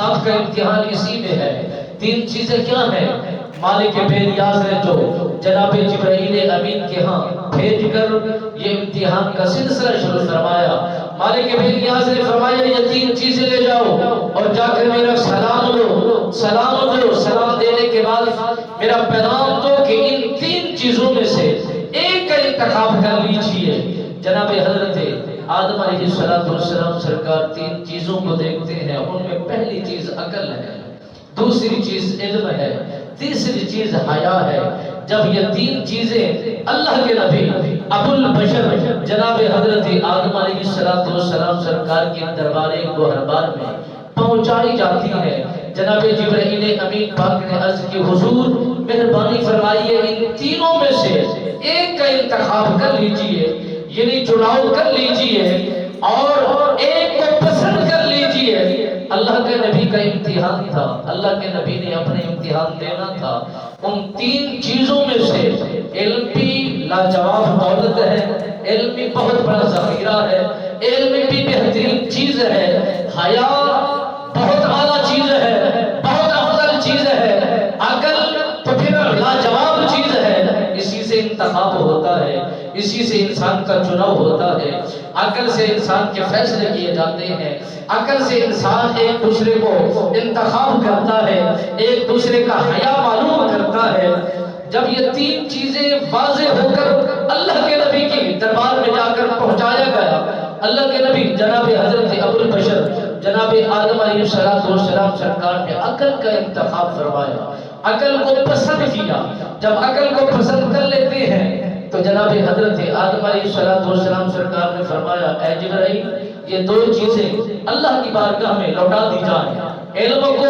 آپ کا امتحان اسی میں ہے۔ تین چیزیں کیا ہیں؟ مالک بے نیاز نے جو جناب جبرائیل امین کے ہاں بھیج کر یہ امتحان کا سلسلہ شروع فرمایا۔ مالک بے نیاز نے فرمایا یہ تین چیزیں لے جاؤ اور جا کر میرا سلام دو، سلام دو، سلام دینے کے بعد میرا پیغام دو کہ ان تین چیزوں میں سے ایک کا انتخاب کر لیجئے۔ جناب حضرت آدم علیہ السلام سرکار تین چیزوں کو دیکھتے ہیں، ان میں پہلی چیز عقل ہے، دوسری چیز علم ہے، تیسری چیز حیا ہے۔ جب یہ تین چیزیں اللہ کے نبی ابو البشر جناب حضرت آدم علیہ السلام سرکار کے دربار گوہربار میں پہنچائی جاتی ہے، جناب جبرائیل امین پاک نے عرض کی حضور مہربانی فرمائیے ان تینوں میں سے ایک کا انتخاب کر لیجئے، یعنی چناؤ کر لیجئے اور ایک کو پسند کر لیجئے۔ اللہ کے نبی کا امتحان تھا، اللہ کے نبی نے اپنے امتحان دینا تھا۔ ان تین چیزوں میں سے علم بھی لاجواب دولت ہے، علم بھی بہت بڑا ذخیرہ ہے، علم بھی بہترین چیز ہے، حیا بہت اعلیٰ چیز ہے، بہت افضل چیز ہے، عقل تو پھر لاجواب چیز ہے۔ اسی سے انتخاب ہوتا ہے، اسی سے انسان کا چناؤ ہوتا ہے، عقل سے انسان کے فیصلے کیے جاتے ہیں، عقل سے انسان ایک دوسرے کو انتخاب کرتا ہے، ایک دوسرے کا حیا معلوم کرتا ہے۔ جب یہ تین چیزیں واضح ہو کر اللہ کے نبی کی دربار میں جا کر پہنچایا گیا، اللہ کے نبی جناب حضرت ابو البشر جناب آدم علیہ السلام سرکار نے عقل کا انتخاب فرمایا، عقل کو پسند کیا۔ جب عقل کو پسند کر لیتے ہیں تو جناب حضرت آدم علیہ السلام سرکار نے فرمایا اے جبرائیل یہ دو چیزیں اللہ کی بارگاہ میں لوٹا دی جائیں، علم کو